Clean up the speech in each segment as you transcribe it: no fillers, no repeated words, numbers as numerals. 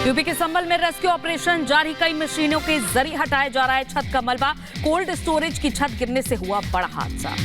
UP के संभल में rescue operation जारी, कई मशीनों के जरिए हटाया जा रहा है छत का मलबा। कोल्ड स्टोरेज की छत गिरने से हुआ बड़ा हादसा।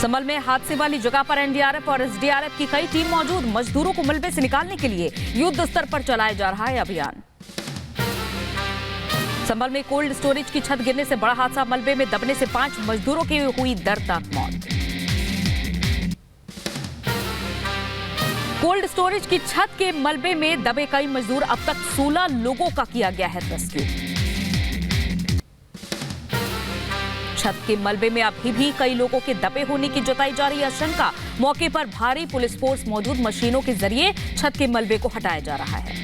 संभल में हादसे वाली जगह पर एनडीआरएफ और एसडीआरएफ की कई टीम मौजूद। मजदूरों को मलबे से निकालने के लिए युद्ध स्तर पर चलाया जा रहा है अभियान। संभल में कोल्ड स्टोरेज की छत गिरने से बड़ा हादसा, मलबे में दबने से 5 मजदूरों की हुई दर्दनाक मौत। कोल्ड स्टोरेज की छत के मलबे में दबे कई मजदूर, अब तक 16 लोगों का किया गया है रेस्क्यू। छत के मलबे में अभी भी कई लोगों के दबे होने की जताई जा रही है आशंका। मौके पर भारी पुलिस फोर्स मौजूद, मशीनों के जरिए छत के मलबे को हटाया जा रहा है।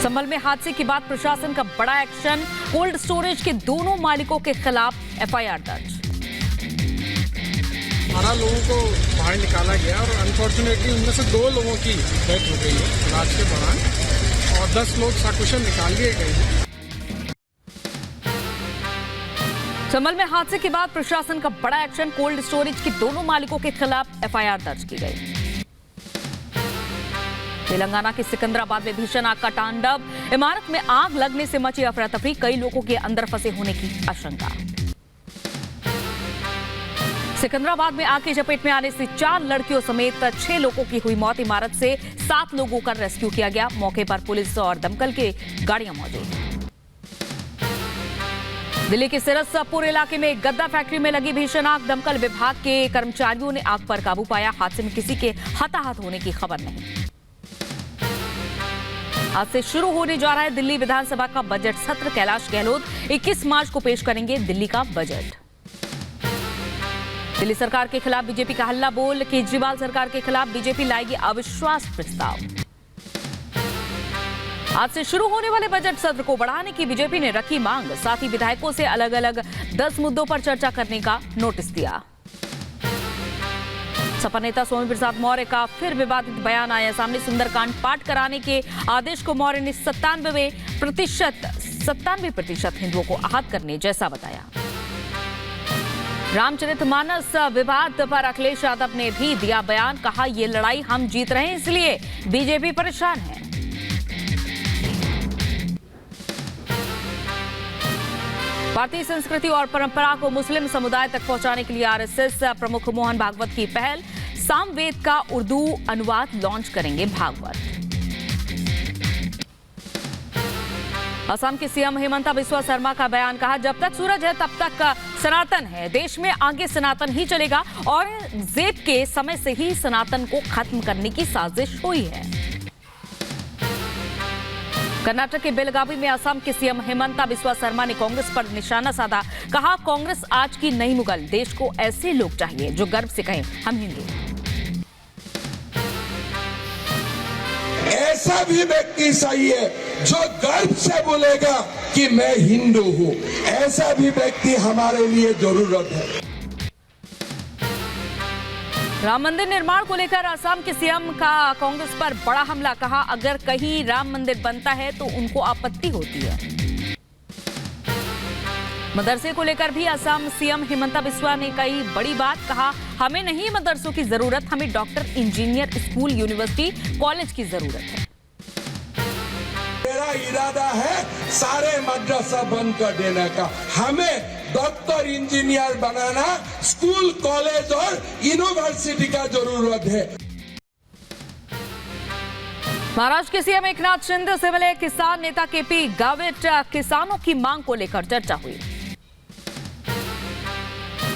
संभल में हादसे के बाद प्रशासन का बड़ा एक्शन, कोल्ड स्टोरेज के दोनों मालिकों के खिलाफ एफआईआर दर्ज। 12 लोगों को बाहर निकाला गया और अनफॉर्चुनेटली उनमें से 2 लोगों की डेथ हो गई है इलाज के दौरान और 10 लोग सकुशल निकाल लिए गए हैं। संभल में हादसे के बाद प्रशासन का बड़ा एक्शन, कोल्ड स्टोरेज के दोनों मालिकों के खिलाफ एफआईआर दर्ज की गई। तेलंगाना के सिकंदराबाद में भीषण आग का तांडव, इमारत में आग लगने से मची अफरा तफरी, कई लोगों के अंदर फंसे होने की आशंका। सिकंदराबाद में आग की चपेट में आने से 4 लड़कियों समेत 6 लोगों की हुई मौत। इमारत से 7 लोगों का रेस्क्यू किया गया। मौके पर पुलिस और दमकल की गाड़ियां मौजूद। दिल्ली के सिरसपुर इलाके में एक गद्दा फैक्ट्री में लगी भीषण आग, दमकल विभाग के कर्मचारियों ने आग पर काबू पाया। हादसे में किसी के हताहत होने की खबर नहीं। आज से शुरू होने जा रहा है दिल्ली विधानसभा का बजट सत्र। कैलाश गहलोत 21 मार्च को पेश करेंगे दिल्ली का बजट। दिल्ली सरकार के खिलाफ बीजेपी का हल्ला बोल, केजरीवाल सरकार के खिलाफ बीजेपी लाएगी अविश्वास प्रस्ताव। आज से शुरू होने वाले बजट सत्र को बढ़ाने की बीजेपी ने रखी मांग, साथ ही विधायकों से अलग अलग 10 मुद्दों पर चर्चा करने का नोटिस दिया। सपा नेता स्वामी प्रसाद मौर्य का फिर विवादित बयान आया सामने। सुंदरकांड पाठ कराने के आदेश को मौर्य ने 97% हिंदुओं को आहत करने जैसा बताया। रामचरितमानस विवाद पर अखिलेश यादव ने भी दिया बयान, कहा ये लड़ाई हम जीत रहे हैं इसलिए बीजेपी परेशान है। भारतीय संस्कृति और परंपरा को मुस्लिम समुदाय तक पहुंचाने के लिए आरएसएस प्रमुख मोहन भागवत की पहल, सामवेद का उर्दू अनुवाद लॉन्च करेंगे भागवत। असम के सीएम हेमंता बिस्वा शर्मा का बयान, कहा जब तक सूरज है तब तक सनातन है, देश में आगे सनातन ही चलेगा और जेब के समय से ही सनातन को खत्म करने की साजिश हुई है। कर्नाटक के बेलगावी में असम के सीएम हेमंता बिस्वा शर्मा ने कांग्रेस पर निशाना साधा, कहा कांग्रेस आज की नई मुगल, देश को ऐसे लोग चाहिए जो गर्व से कहें हम हिंदू। ऐसा भी व्यक्ति चाहिए जो गर्व से बोलेगा कि मैं हिंदू हूं, ऐसा भी व्यक्ति हमारे लिए जरूरत है। राम मंदिर निर्माण को लेकर असम के सीएम का कांग्रेस पर बड़ा हमला, कहा अगर कहीं राम मंदिर बनता है तो उनको आपत्ति होती है। मदरसे को लेकर भी असम सीएम हेमंता बिस्वा ने कही बड़ी बात, कहा हमें नहीं मदरसों की जरूरत, हमें doctor, engineer, school, university, college की जरूरत है। मेरा इरादा है सारे मदरसा बंद कर देने का, हमें डॉक्टर, इंजीनियर बनाना, स्कूल, कॉलेज और यूनिवर्सिटी का जरूरत है। महाराष्ट्र के सीएम एकनाथ शिंदे से मिले किसान नेता केपी गावित, किसानों की मांग को लेकर चर्चा हुई।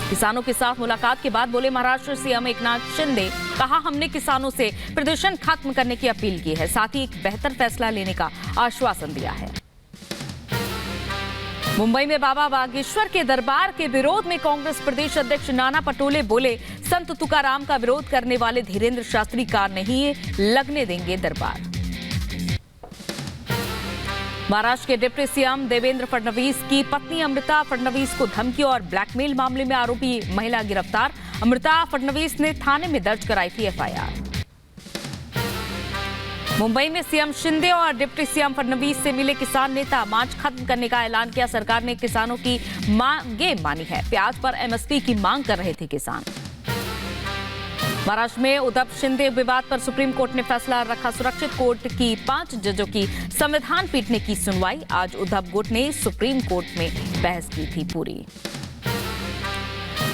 किसानों के साथ मुलाकात के बाद बोले महाराष्ट्र सीएम एकनाथ शिंदे, कहा हमने किसानों से प्रदर्शन खत्म करने की अपील की है, साथ ही एक बेहतर फैसला लेने का आश्वासन दिया है। मुंबई में बाबा बागेश्वर के दरबार के विरोध में कांग्रेस प्रदेश अध्यक्ष नाना पटोले बोले, संत तुकाराम का विरोध करने वाले धीरेन्द्र शास्त्री का नहीं लगने देंगे दरबार। महाराष्ट्र के डिप्टी सीएम देवेंद्र फडणवीस की पत्नी अमृता फडणवीस को धमकी और ब्लैकमेल मामले में आरोपी महिला गिरफ्तार। अमृता फडणवीस ने थाने में दर्ज कराई थी एफआईआर। मुंबई में सीएम शिंदे और डिप्टी सीएम फडणवीस से मिले किसान नेता, मार्च खत्म करने का ऐलान किया। सरकार ने किसानों की मांगें मानी है। प्याज पर एमएसपी की मांग कर रहे थे किसान। महाराष्ट्र में उद्धव शिंदे विवाद पर सुप्रीम कोर्ट ने फैसला रखा सुरक्षित। कोर्ट की 5 जजों की संविधान पीठ ने की सुनवाई। आज उद्धव गुट ने सुप्रीम कोर्ट में बहस की थी पूरी।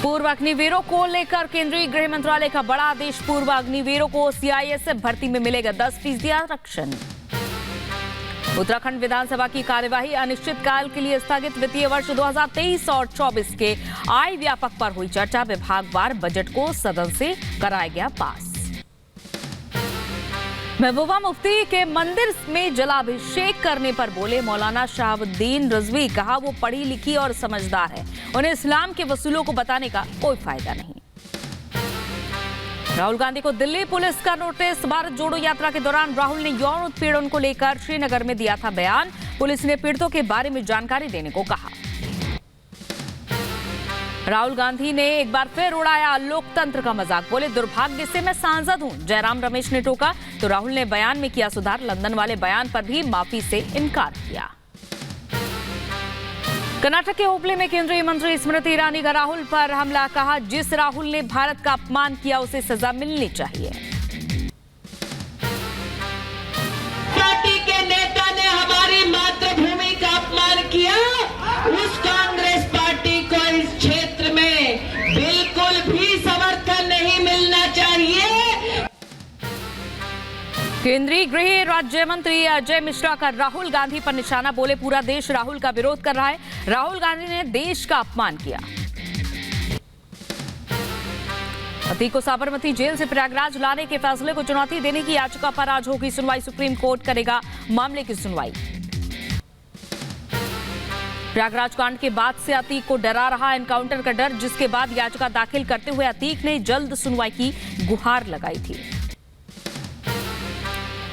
पूर्व अग्निवीरों को लेकर केंद्रीय गृह मंत्रालय का बड़ा आदेश। पूर्व अग्निवीरों को सीआईएसएफ भर्ती में मिलेगा 10% आरक्षण। उत्तराखंड विधानसभा की कार्यवाही अनिश्चितकाल के लिए स्थगित। वित्तीय वर्ष 2023 और 24 के आय व्यापक पर हुई चर्चा। विभागवार बजट को सदन से कराया गया पास। महबूबा मुफ्ती के मंदिर में जलाभिषेक करने पर बोले मौलाना शहाबुद्दीन रिजवी। कहा वो पढ़ी लिखी और समझदार है, उन्हें इस्लाम के वसूलों को बताने का कोई फायदा नहीं। राहुल गांधी को दिल्ली पुलिस का नोटिस। भारत जोड़ो यात्रा के दौरान राहुल ने यौन उत्पीड़न को लेकर श्रीनगर में दिया था बयान। पुलिस ने पीड़ितों के बारे में जानकारी देने को कहा। राहुल गांधी ने एक बार फिर उड़ाया लोकतंत्र का मजाक। बोले दुर्भाग्य से मैं सांसद हूं। जयराम रमेश ने टोका तो राहुल ने बयान में किया सुधार। लंदन वाले बयान पर भी माफी से इनकार किया। कर्नाटक के हुबली में केंद्रीय मंत्री स्मृति ईरानी का राहुल पर हमला। कहा जिस राहुल ने भारत का अपमान किया उसे सजा मिलनी चाहिए। पार्टी के नेता ने हमारी मातृभूमि का अपमान किया, उस कांग्रेस पार्टी को इस क्षेत्र में बिल्कुल भी समर्थन नहीं मिलना चाहिए। केंद्रीय गृह राज्य मंत्री अजय मिश्रा का राहुल गांधी पर निशाना। बोले पूरा देश राहुल का विरोध कर रहा है। राहुल गांधी ने देश का अपमान किया। अतीक को साबरमती जेल से प्रयागराज लाने के फैसले को चुनौती देने की याचिका पर आज होगी सुनवाई। सुप्रीम कोर्ट करेगा मामले की सुनवाई। प्रयागराज कांड के बाद से अतीक को डरा रहा एनकाउंटर का डर, जिसके बाद याचिका दाखिल करते हुए अतीक ने जल्द सुनवाई की गुहार लगाई थी।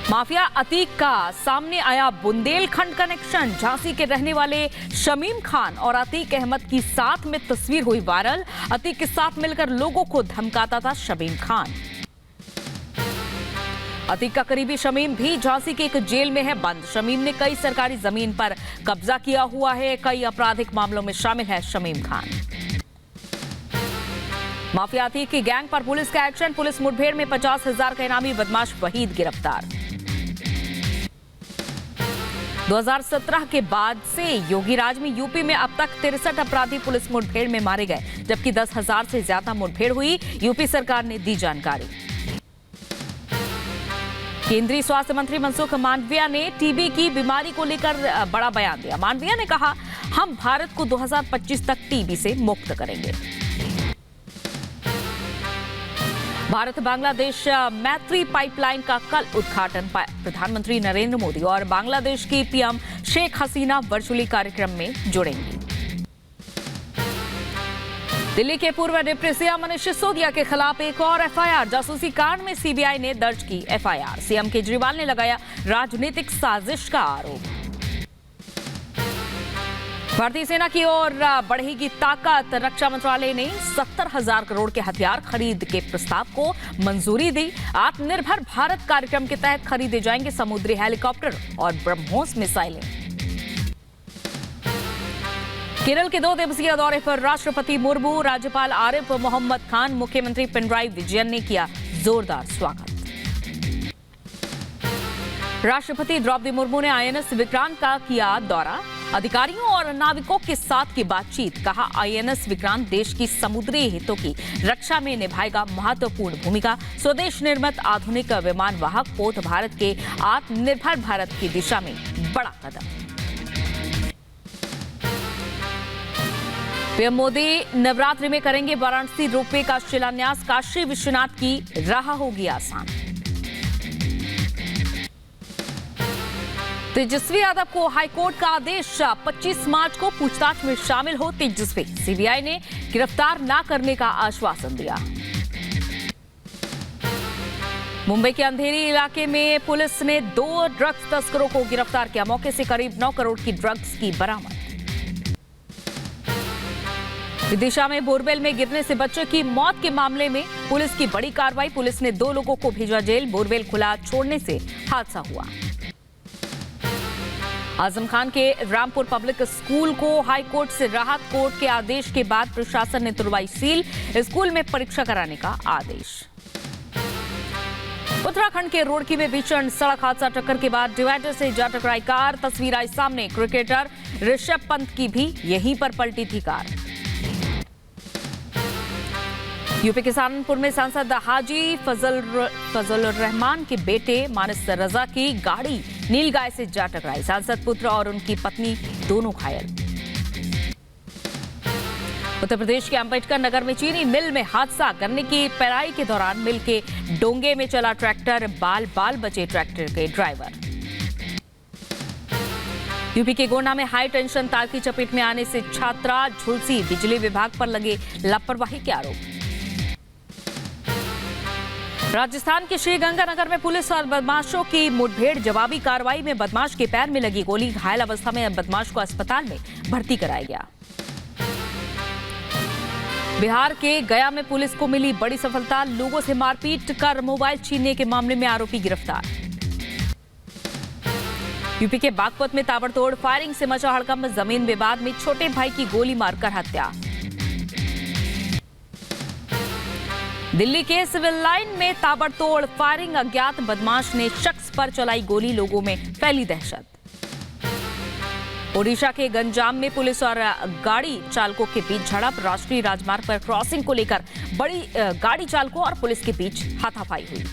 माफिया अतीक का सामने आया बुंदेलखंड कनेक्शन। झांसी के रहने वाले शमीम खान और अतीक अहमद की साथ में तस्वीर हुई वायरल। अतीक के साथ मिलकर लोगों को धमकाता था शमीम खान। अतीक का करीबी शमीम भी झांसी के एक जेल में है बंद। शमीम ने कई सरकारी जमीन पर कब्जा किया हुआ है। कई आपराधिक मामलों में शामिल है शमीम खान। माफिया अतीक की गैंग पर पुलिस का एक्शन। पुलिस मुठभेड़ में 50,000 का इनामी बदमाश वहीद गिरफ्तार। 2017 के बाद से योगी राज में यूपी में अब तक 63 अपराधी पुलिस मुठभेड़ में मारे गए, जबकि 10,000 से ज्यादा मुठभेड़ हुई। यूपी सरकार ने दी जानकारी। केंद्रीय स्वास्थ्य मंत्री मनसुख मांडविया ने टीबी की बीमारी को लेकर बड़ा बयान दिया। मांडविया ने कहा हम भारत को 2025 तक टीबी से मुक्त करेंगे। भारत बांग्लादेश मैत्री पाइपलाइन का कल उद्घाटन। प्रधानमंत्री नरेंद्र मोदी और बांग्लादेश की पीएम शेख हसीना वर्चुअली कार्यक्रम में जुड़ेंगी। दिल्ली के पूर्व डिप्टी सीएम मनीष सिसोदिया के खिलाफ एक और एफआईआर। जासूसी कांड में सीबीआई ने दर्ज की एफआईआर। सीएम केजरीवाल ने लगाया राजनीतिक साजिश का आरोप। भारतीय सेना की ओर बढ़ेगी ताकत। रक्षा मंत्रालय ने 70,000 करोड़ के हथियार खरीद के प्रस्ताव को मंजूरी दी। आत्मनिर्भर भारत कार्यक्रम के तहत खरीदे जाएंगे समुद्री हेलीकॉप्टर और ब्रह्मोस मिसाइलें। केरल के 2 दिवसीय दौरे पर राष्ट्रपति मुर्मू, राज्यपाल आरिफ मोहम्मद खान, मुख्यमंत्री पिनराई विजयन ने किया जोरदार स्वागत। राष्ट्रपति द्रौपदी मुर्मू ने आईएनएस विक्रांत का किया दौरा। अधिकारियों और नाविकों के साथ की बातचीत। कहा आईएनएस विक्रांत देश की समुद्री हितों की रक्षा में निभाएगा महत्वपूर्ण भूमिका। स्वदेश निर्मित आधुनिक विमान वाहक पोत भारत के आत्मनिर्भर भारत की दिशा में बड़ा कदम। पीएम मोदी नवरात्रि में करेंगे वाराणसी रोपवे का शिलान्यास। काशी विश्वनाथ की राह होगी आसान। तेजस्वी यादव को हाईकोर्ट का आदेश। 25 मार्च को पूछताछ में शामिल हो तेजस्वी। सीबीआई ने गिरफ्तार न करने का आश्वासन दिया। मुंबई के अंधेरी इलाके में पुलिस ने 2 ड्रग्स तस्करों को गिरफ्तार किया। मौके से करीब 9 करोड़ की ड्रग्स की बरामद। विदिशा में बोरवेल में गिरने से बच्चे की मौत के मामले में पुलिस की बड़ी कार्रवाई। पुलिस ने 2 लोगों को भेजा जेल। बोरवेल खुला छोड़ने से हादसा हुआ। आजम खान के रामपुर पब्लिक स्कूल को हाईकोर्ट से राहत। कोर्ट के आदेश के बाद प्रशासन ने तुड़वाई सील। स्कूल में परीक्षा कराने का आदेश। उत्तराखंड के रुड़की में भीषण सड़क हादसा, टक्कर के बाद डिवाइडर से जा टकराई कार। तस्वीर आई सामने, क्रिकेटर ऋषभ पंत की भी यहीं पर पलटी थी कार। यूपी के सहारनपुर में सांसद हाजी फजल रहमान के बेटे मानस रजा की गाड़ी नीलगाय से जा टकराई। सांसद पुत्र और उनकी पत्नी दोनों घायल। उत्तर प्रदेश के अंबेडकर नगर में चीनी मिल में हादसा, गन्ने की पेराई के दौरान मिल के डोंगे में चला ट्रैक्टर, बाल बाल बचे ट्रैक्टर के ड्राइवर। यूपी के गोंडा में हाई टेंशन तार की चपेट में आने से छात्रा झुलसी, बिजली विभाग पर लगे लापरवाही के आरोप। राजस्थान के श्रीगंगानगर में पुलिस और बदमाशों की मुठभेड़, जवाबी कार्रवाई में बदमाश के पैर में लगी गोली, घायल अवस्था में बदमाश को अस्पताल में भर्ती कराया गया। बिहार के गया में पुलिस को मिली बड़ी सफलता, लोगों से मारपीट कर मोबाइल छीनने के मामले में आरोपी गिरफ्तार। यूपी के बागपत में ताबड़तोड़ फायरिंग से मचा हड़कंप, जमीन विवाद में छोटे भाई की गोली मारकर हत्या। दिल्ली के सिविल लाइन में ताबड़तोड़ फायरिंग, अज्ञात बदमाश ने शख्स पर चलाई गोली, लोगों में फैली दहशत। ओडिशा के गंजाम में पुलिस और गाड़ी चालकों के बीच झड़प, राष्ट्रीय राजमार्ग पर क्रॉसिंग को लेकर बड़ी गाड़ी चालकों और पुलिस के बीच हाथापाई हुई।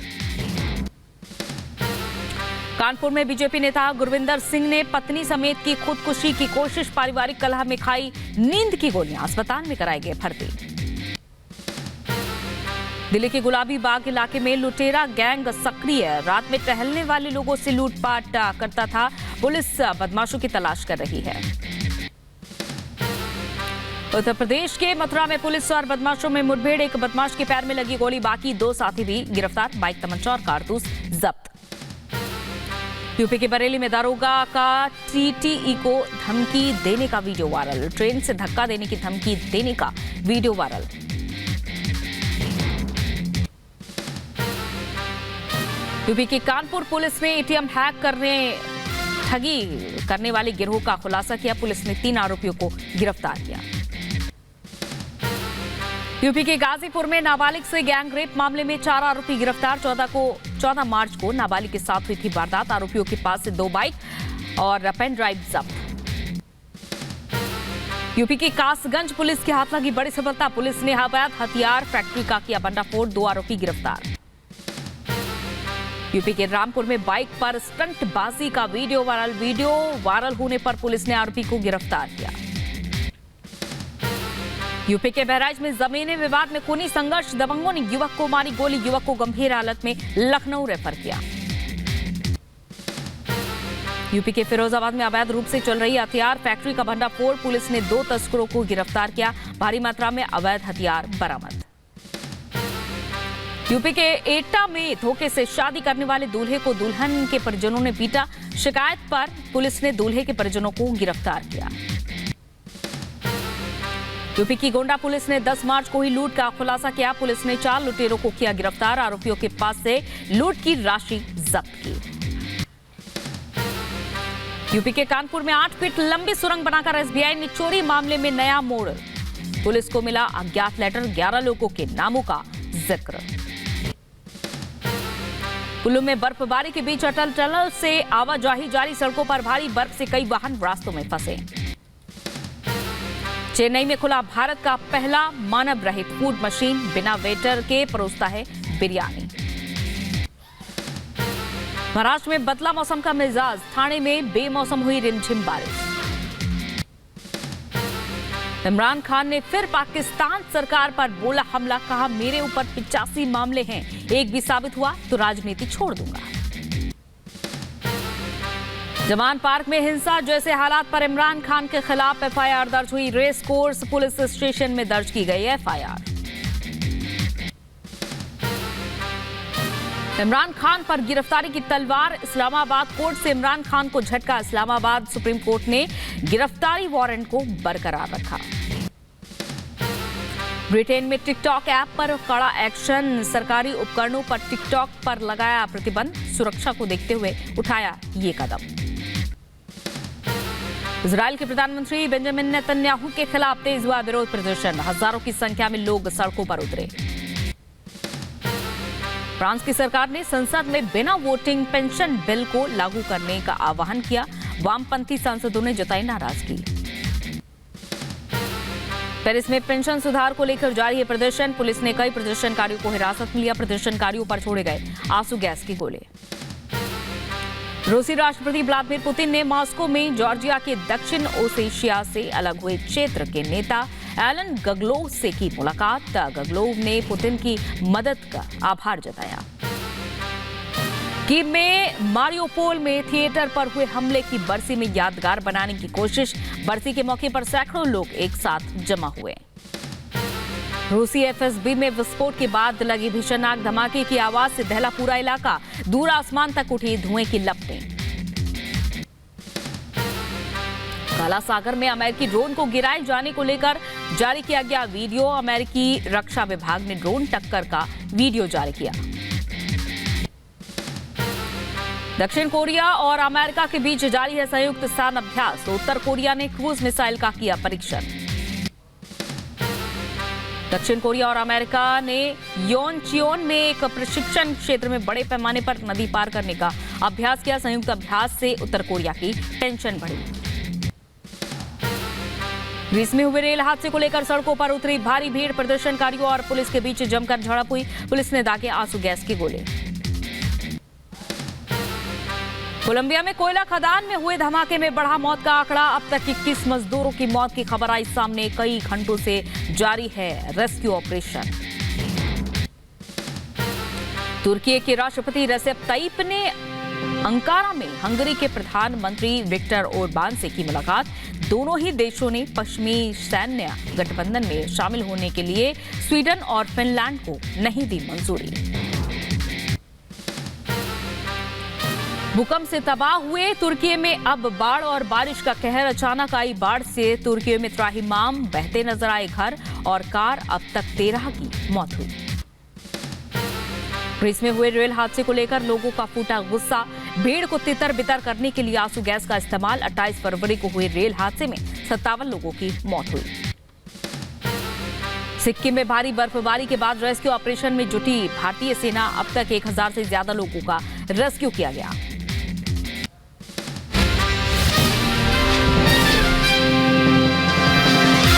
कानपुर में बीजेपी नेता गुरविंदर सिंह ने पत्नी समेत की खुदकुशी की कोशिश, पारिवारिक कलह में खाई नींद की गोलियां, अस्पताल में कराए गए भर्ती। दिल्ली के गुलाबी बाग इलाके में लुटेरा गैंग सक्रिय, रात में टहलने वाले लोगों से लूटपाट करता था, पुलिस बदमाशों की तलाश कर रही है। उत्तर प्रदेश के मथुरा में पुलिस और बदमाशों में मुठभेड़, एक बदमाश के पैर में लगी गोली, बाकी 2 साथी भी गिरफ्तार, बाइक, तमंचा और कारतूस जब्त। यूपी के बरेली में दारोगा का टीटीई को धमकी देने का वीडियो वायरल, ट्रेन से धक्का देने की धमकी देने का वीडियो वायरल। यूपी की कानपुर पुलिस ने एटीएम हैक ठगी करने वाले गिरोह का खुलासा किया, पुलिस ने 3 आरोपियों को गिरफ्तार किया। यूपी के गाजीपुर में नाबालिग से गैंग रेप मामले में 4 आरोपी गिरफ्तार, 14 मार्च को नाबालिग के साथ हुई थी वारदात, आरोपियों के पास से 2 बाइक और पेन ड्राइव जब्त। यूपी की कासगंज पुलिस के हाथ लगी बड़ी सफलता, पुलिस ने अवैध हथियार फैक्ट्री का किया भंडाफोड़, 2 आरोपी गिरफ्तार। यूपी के रामपुर में बाइक पर स्टंटबाजी का वीडियो वायरल होने पर पुलिस ने आरोपी को गिरफ्तार किया। यूपी के बहराइच में जमीनी विवाद में खूनी संघर्ष, दबंगों ने युवक को मारी गोली, युवक को गंभीर हालत में लखनऊ रेफर किया। यूपी के फिरोजाबाद में अवैध रूप से चल रही हथियार फैक्ट्री का भंडाफोड़, पुलिस ने 2 तस्करों को गिरफ्तार किया, भारी मात्रा में अवैध हथियार बरामद। यूपी के एटा में धोखे से शादी करने वाले दूल्हे को दुल्हन के परिजनों ने पीटा, शिकायत पर पुलिस ने दूल्हे के परिजनों को गिरफ्तार किया। यूपी की गोंडा पुलिस ने 10 मार्च को ही लूट का खुलासा किया, पुलिस ने 4 लुटेरों को किया गिरफ्तार, आरोपियों के पास से लूट की राशि जब्त की। यूपी के कानपुर में 8 फीट लंबी सुरंग बनाकर एसबीआई ने चोरी मामले में नया मोड़, पुलिस को मिला अज्ञात लेटर, 11 लोगों के नामों का जिक्र। कुल्लू में बर्फबारी के बीच अटल टनल से आवाजाही जारी, सड़कों पर भारी बर्फ से कई वाहन रास्तों में फंसे। चेन्नई में खुला भारत का पहला मानव रहित फूड मशीन, बिना वेटर के परोसता है बिरयानी। महाराष्ट्र में बदला मौसम का मिजाज, ठाणे में बेमौसम हुई रिमझिम बारिश। इमरान खान ने फिर पाकिस्तान सरकार पर बोला हमला, कहा मेरे ऊपर 85 मामले हैं, एक भी साबित हुआ तो राजनीति छोड़ दूंगा। जमान पार्क में हिंसा जैसे हालात पर इमरान खान के खिलाफ एफआईआर दर्ज हुई, रेस कोर्स पुलिस स्टेशन में दर्ज की गई एफआईआर। इमरान खान पर गिरफ्तारी की तलवार, इस्लामाबाद कोर्ट से इमरान खान को झटका, इस्लामाबाद सुप्रीम कोर्ट ने गिरफ्तारी वारंट को बरकरार रखा। ब्रिटेन में टिकटॉक ऐप पर कड़ा एक्शन, सरकारी उपकरणों पर टिकटॉक पर लगाया प्रतिबंध, सुरक्षा को देखते हुए उठाया ये कदम। इजराइल के प्रधानमंत्री बेंजामिन नेतन्याहू के खिलाफ तेज हुआ विरोध प्रदर्शन, हजारों की संख्या में लोग सड़कों पर उतरे। फ्रांस की सरकार ने संसद में बिना वोटिंग पेंशन बिल को लागू करने का आह्वान किया। वामपंथी सांसदों ने जताई नाराजगी। पेरिस में पेंशन सुधार को लेकर जारी है प्रदर्शन। पुलिस ने कई प्रदर्शनकारियों को हिरासत में लिया। प्रदर्शनकारियों पर छोड़े गए आंसू गैस के गोले। रूसी राष्ट्रपति व्लादिमीर पुतिन ने मॉस्को में जॉर्जिया के दक्षिण ओसेशिया से अलग हुए क्षेत्र के नेता एलन गगलोव से की मुलाकात। गगलोव ने पुतिन की मदद का आभार जताया। कीव में मारियोपोल में थिएटर पर हुए हमले की बरसी में यादगार बनाने की कोशिश। बरसी के मौके पर सैकड़ों लोग एक साथ जमा हुए। रूसी एफएसबी में विस्फोट के बाद लगी भीषणनाक धमाके की आवाज से दहला पूरा इलाका। दूर आसमान तक उठी धुएं की लपटें। काला सागर में अमेरिकी ड्रोन को गिराए जाने को लेकर जारी किया गया वीडियो। अमेरिकी रक्षा विभाग ने ड्रोन टक्कर का वीडियो जारी किया। दक्षिण कोरिया और अमेरिका के बीच जारी है संयुक्त स्थान अभ्यास। उत्तर कोरिया ने क्रूज मिसाइल का किया परीक्षण। दक्षिण कोरिया और अमेरिका ने योनचियोन में एक प्रशिक्षण क्षेत्र में बड़े पैमाने पर नदी पार करने का अभ्यास किया। संयुक्त अभ्यास से उत्तर कोरिया की टेंशन बढ़ी। ग्रीस में हुए रेल हादसे को लेकर सड़कों पर उतरी भारी भीड़। प्रदर्शनकारियों और पुलिस के बीच जमकर झड़प हुई। पुलिस ने दागे आंसू गैस के गोले। कोलंबिया में कोयला खदान में हुए धमाके में बढ़ा मौत का आंकड़ा। अब तक 21 मजदूरों की मौत की खबर आई सामने। कई घंटों से जारी है रेस्क्यू ऑपरेशन। तुर्की के राष्ट्रपति रेसेप तय्यिप ने अंकारा में हंगरी के प्रधानमंत्री विक्टर ओरबान से की मुलाकात। दोनों ही देशों ने पश्चिमी सैन्य गठबंधन में शामिल होने के लिए स्वीडन और फिनलैंड को नहीं दी मंजूरी। भूकंप से तबाह हुए तुर्की में अब बाढ़ और बारिश का कहर। अचानक आई बाढ़ से तुर्की में त्राहिमाम बहते नजर आए घर और कार। अब तक 13 की मौत हुई। ग्रीस में हुए रेल हादसे को लेकर लोगों का फूटा गुस्सा। भीड़ को तितर बितर करने के लिए आंसू गैस का इस्तेमाल। 28 फरवरी को हुए रेल हादसे में 57 लोगों की मौत हुई। सिक्किम में भारी बर्फबारी के बाद रेस्क्यू ऑपरेशन में जुटी भारतीय सेना। अब तक 1000 से ज्यादा लोगों का रेस्क्यू किया गया।